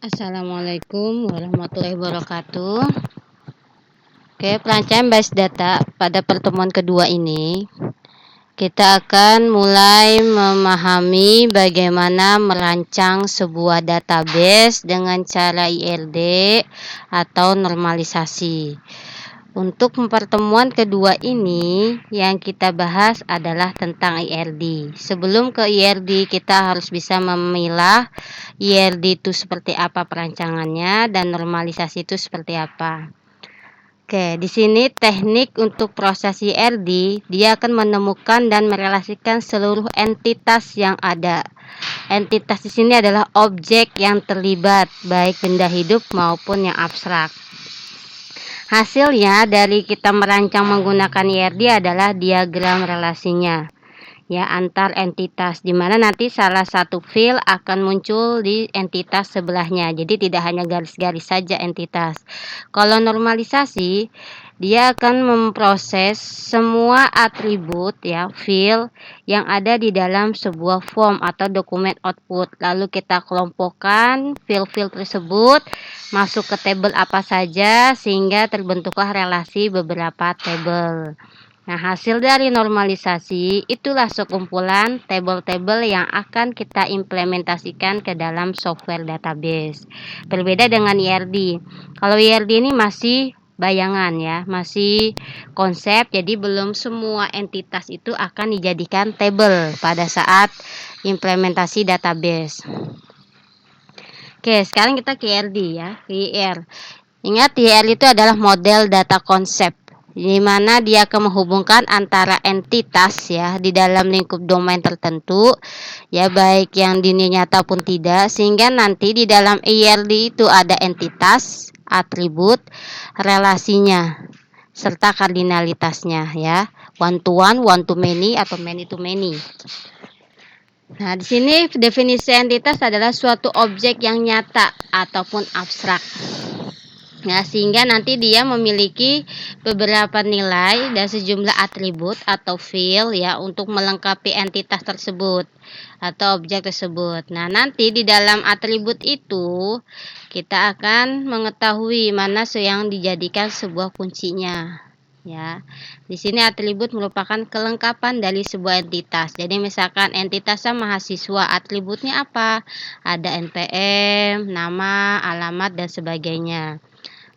Assalamualaikum warahmatullahi wabarakatuh. Oke, perancangan base data pada pertemuan kedua ini, kita akan mulai memahami bagaimana merancang sebuah database dengan cara IRD atau normalisasi. Untuk pertemuan kedua ini, yang kita bahas adalah tentang IRD. Sebelum ke IRD, kita harus bisa memilah IRD itu seperti apa perancangannya dan normalisasi itu seperti apa. Oke, di sini teknik untuk proses IRD, dia akan menemukan dan merelasikan seluruh entitas yang ada. Entitas di sini adalah objek yang terlibat, baik benda hidup maupun yang abstrak. Hasilnya dari kita merancang menggunakan IRD adalah diagram relasinya ya antar entitas, di mana nanti salah satu field akan muncul di entitas sebelahnya. Jadi tidak hanya garis-garis saja entitas. Kalau normalisasi, dia akan memproses semua atribut ya field yang ada di dalam sebuah form atau dokumen output. Lalu kita kelompokkan field-field tersebut masuk ke tabel apa saja sehingga terbentuklah relasi beberapa tabel. Nah, hasil dari normalisasi itulah sekumpulan tabel-tabel yang akan kita implementasikan ke dalam software database. Berbeda dengan IRD. Kalau IRD ini masih bayangan ya, masih konsep, jadi belum semua entitas itu akan dijadikan tabel pada saat implementasi database. Oke, sekarang kita ke IRD ya, ke IR. Ingat, IR itu adalah model data konsep, di mana dia akan menghubungkan antara entitas ya di dalam lingkup domain tertentu ya, baik yang dunia nyata pun tidak, sehingga nanti di dalam IRD itu ada entitas, atribut, relasinya serta kardinalitasnya ya, one to many atau many to many. Nah, di sini definisi entitas adalah suatu objek yang nyata ataupun abstrak. Ya, sehingga nanti dia memiliki beberapa nilai dan sejumlah atribut atau field ya untuk melengkapi entitas tersebut atau objek tersebut. Nah, nanti di dalam atribut itu kita akan mengetahui mana yang dijadikan sebuah kuncinya. Ya, di sini atribut merupakan kelengkapan dari sebuah entitas. Jadi misalkan entitasnya mahasiswa, atributnya apa? Ada NPM, nama, alamat dan sebagainya.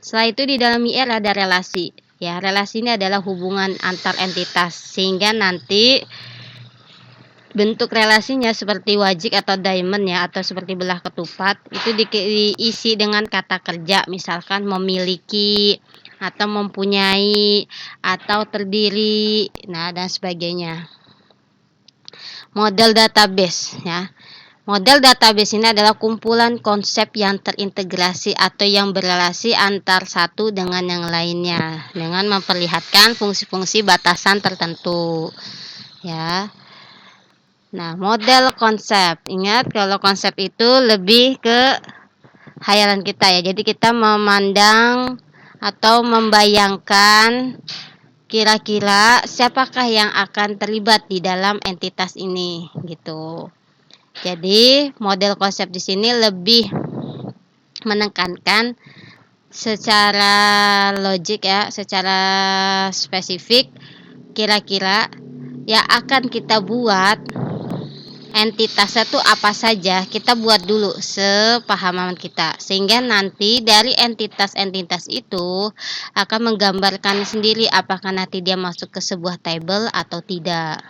Setelah itu di dalam IR ada relasi. Ya, relasi ini adalah hubungan antar entitas sehingga nanti bentuk relasinya seperti wajik atau diamond ya, atau seperti belah ketupat itu diisi dengan kata kerja, misalkan memiliki atau mempunyai atau terdiri, nah dan sebagainya. Model database ya. Model database ini adalah kumpulan konsep yang terintegrasi atau yang berrelasi antar satu dengan yang lainnya dengan memperlihatkan fungsi-fungsi batasan tertentu. Ya. Nah, model konsep. Ingat kalau konsep itu lebih ke hayalan kita ya. Jadi kita memandang atau membayangkan kira-kira siapakah yang akan terlibat di dalam entitas ini gitu. Jadi model konsep di sini lebih menekankan secara logik ya, secara spesifik kira-kira yang akan kita buat entitasnya tuh apa saja, kita buat dulu sepahaman kita sehingga nanti dari entitas-entitas itu akan menggambarkan sendiri apakah nanti dia masuk ke sebuah table atau tidak.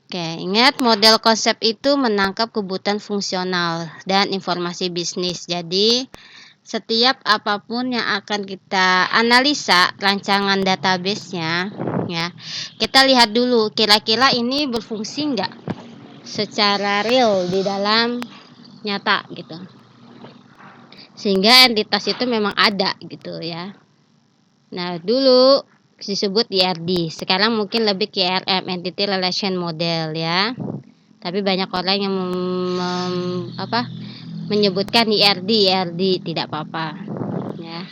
Oke, ingat model konsep itu menangkap kebutuhan fungsional dan informasi bisnis. Jadi, setiap apapun yang akan kita analisa rancangan database-nya, ya, kita lihat dulu kira-kira ini berfungsi nggak secara real di dalam nyata gitu. Sehingga entitas itu memang ada gitu ya. Nah, dulu disebut IRD, sekarang mungkin lebih ke IRM, Entity Relation Model ya. Tapi banyak orang yang menyebutkan IRD tidak apa-apa ya.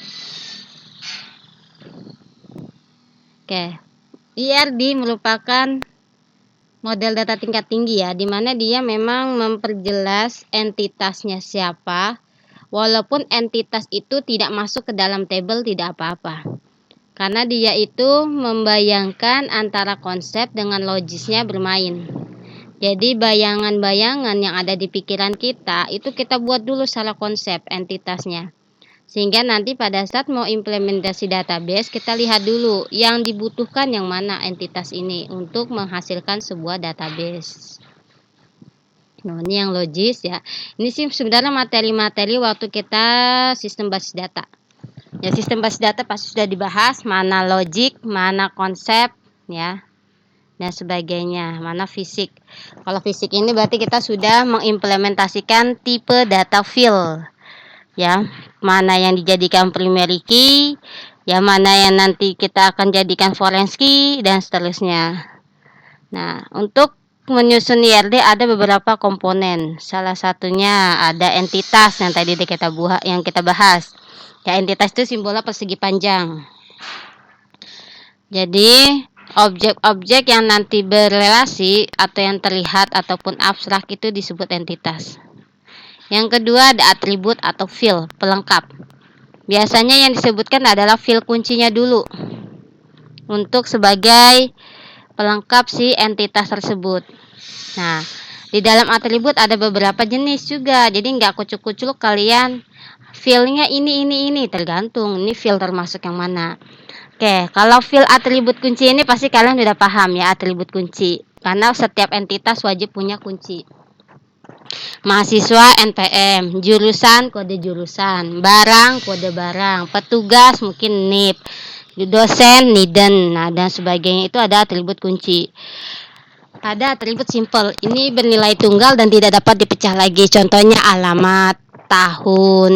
Oke, IRD merupakan model data tingkat tinggi ya, di mana dia memang memperjelas entitasnya siapa, walaupun entitas itu tidak masuk ke dalam tabel tidak apa-apa. Karena dia itu membayangkan antara konsep dengan logisnya bermain. Jadi bayangan-bayangan yang ada di pikiran kita itu kita buat dulu secara konsep entitasnya. Sehingga nanti pada saat mau implementasi database kita lihat dulu yang dibutuhkan yang mana entitas ini untuk menghasilkan sebuah database. Nah, ini yang logis ya. Ini sih sebenarnya materi-materi waktu kita sistem basis data. Ya, sistem basis data pasti sudah dibahas, mana logik, mana konsep, ya, dan sebagainya, mana fisik. Kalau fisik ini berarti kita sudah mengimplementasikan tipe data field, ya, mana yang dijadikan primary key, ya, mana yang nanti kita akan jadikan foreign key, dan seterusnya. Nah, untuk menyusun IRD ada beberapa komponen. Salah satunya ada entitas yang tadi kita bahas. Ya, entitas itu simbolnya persegi panjang. Jadi, objek-objek yang nanti berrelasi atau yang terlihat ataupun abstrak itu disebut entitas. Yang kedua ada atribut atau field, pelengkap. Biasanya yang disebutkan adalah field kuncinya dulu. Untuk sebagai pelengkap si entitas tersebut. Nah, di dalam atribut ada beberapa jenis juga. Jadi nggak kucuk-kucuk kalian fieldnya ini tergantung ini field termasuk yang mana. Oke, kalau field atribut kunci ini pasti kalian udah paham ya atribut kunci. Karena setiap entitas wajib punya kunci. Mahasiswa NPM, jurusan kode jurusan, barang kode barang, petugas mungkin NIP, dosen NIDEN, nah dan sebagainya itu ada atribut kunci. Ada atribut simple, ini bernilai tunggal dan tidak dapat dipecah lagi. Contohnya alamat, tahun,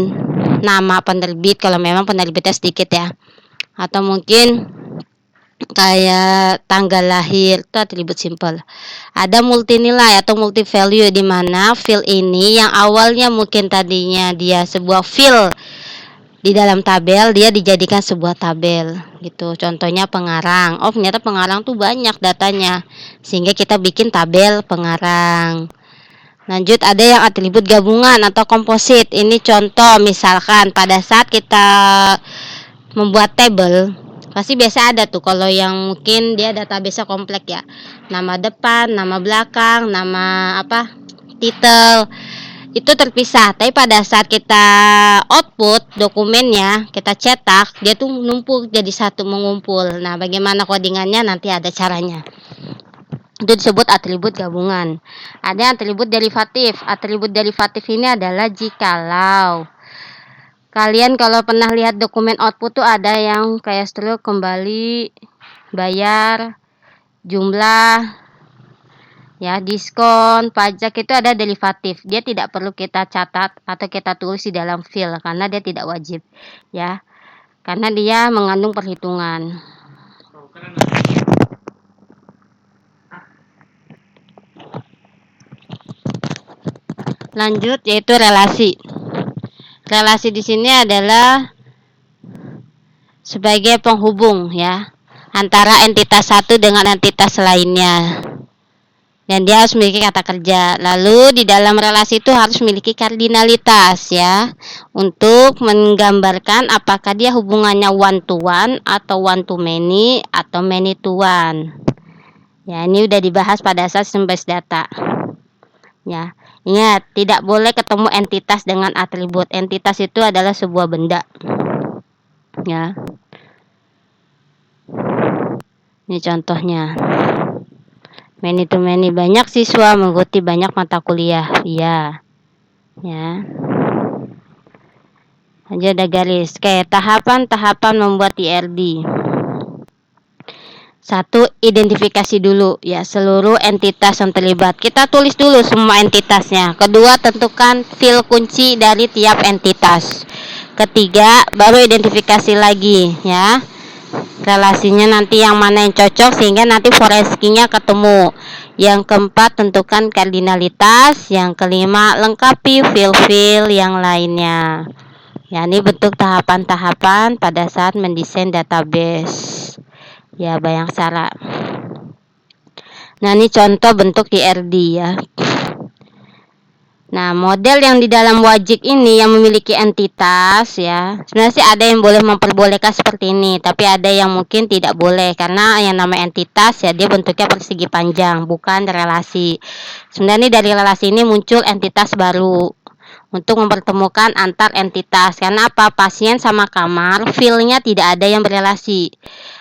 nama penerbit kalau memang penerbitnya sedikit ya. Atau mungkin kayak tanggal lahir, itu atribut simple. Ada multi nilai atau multi value di mana field ini yang awalnya mungkin tadinya dia sebuah field di dalam tabel, dia dijadikan sebuah tabel gitu. Contohnya pengarang. Oh, ternyata pengarang tuh banyak datanya. Sehingga kita bikin tabel pengarang. Lanjut ada yang atribut gabungan atau komposit. Ini contoh misalkan pada saat kita membuat tabel, pasti biasa ada tuh kalau yang mungkin dia database kompleks ya. Nama depan, nama belakang, nama titel. Itu terpisah, tapi pada saat kita output dokumennya, kita cetak, dia tuh numpuk jadi satu, mengumpul. Nah, bagaimana codingannya nanti ada caranya. Itu disebut atribut gabungan. Ada atribut derivatif. Atribut derivatif ini adalah jikalau kalian kalau pernah lihat dokumen output tuh ada yang kayak stroke, kembali, bayar, jumlah, ya, diskon, pajak itu ada derivatif. Dia tidak perlu kita catat atau kita tulis di dalam field karena dia tidak wajib, ya. Karena dia mengandung perhitungan. Lanjut yaitu relasi. Relasi di sini adalah sebagai penghubung ya antara entitas satu dengan entitas lainnya. Dan dia harus memiliki kata kerja. Lalu di dalam relasi itu harus memiliki kardinalitas ya. Untuk menggambarkan apakah dia hubungannya one to one atau one to many atau many to one. Ya, ini udah dibahas pada saat sistem basis data. Ya, ingat tidak boleh ketemu entitas dengan atribut. Entitas itu adalah sebuah benda. Ya. Ini contohnya. Many to many, banyak siswa mengikuti banyak mata kuliah. Iya. Ya. Aja ada garis. Oke, tahapan-tahapan membuat IRD. 1. Identifikasi dulu ya seluruh entitas yang terlibat. Kita tulis dulu semua entitasnya. Kedua, tentukan field kunci dari tiap entitas. Ketiga, baru identifikasi lagi ya. Relasinya nanti yang mana yang cocok sehingga nanti forensiknya ketemu. Yang keempat, tentukan kardinalitas. Yang kelima, lengkapi field-field yang lainnya. Ya, ini bentuk tahapan-tahapan pada saat mendesain database. Ya, banyak cara. Nah, ini contoh bentuk IRD ya. Nah, model yang di dalam wajik ini yang memiliki entitas ya, sebenarnya sih ada yang boleh memperbolehkan seperti ini, tapi ada yang mungkin tidak boleh karena yang namanya entitas ya dia bentuknya persegi panjang, bukan relasi. Sebenarnya dari relasi ini muncul entitas baru untuk mempertemukan antar entitas. Karena apa? Pasien sama kamar, feel-nya tidak ada yang berelasi.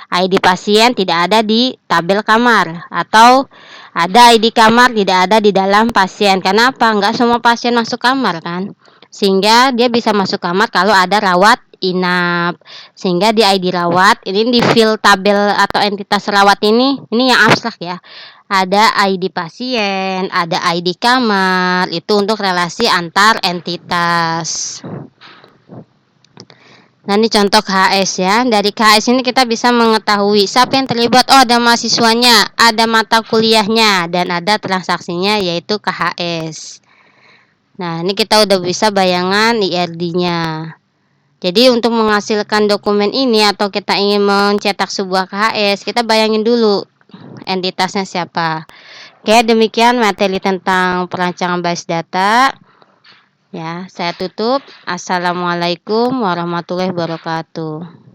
ID pasien tidak ada di tabel kamar atau ada ID kamar tidak ada di dalam pasien. Kenapa? Enggak semua pasien masuk kamar kan. Sehingga dia bisa masuk kamar kalau ada rawat inap. Sehingga di ID rawat, ini di fill tabel atau entitas rawat ini yang abstrak ya. Ada ID pasien, ada ID kamar, itu untuk relasi antar entitas. Nah, ini contoh KHS ya. Dari KHS ini kita bisa mengetahui siapa yang terlibat. Oh, ada mahasiswanya, ada mata kuliahnya, dan ada transaksinya yaitu KHS. Nah, ini kita udah bisa bayangan IRD-nya. Jadi untuk menghasilkan dokumen ini atau kita ingin mencetak sebuah KHS, kita bayangin dulu entitasnya siapa. Oke, demikian materi tentang perancangan basis data. Ya, saya tutup. Assalamualaikum warahmatullahi wabarakatuh.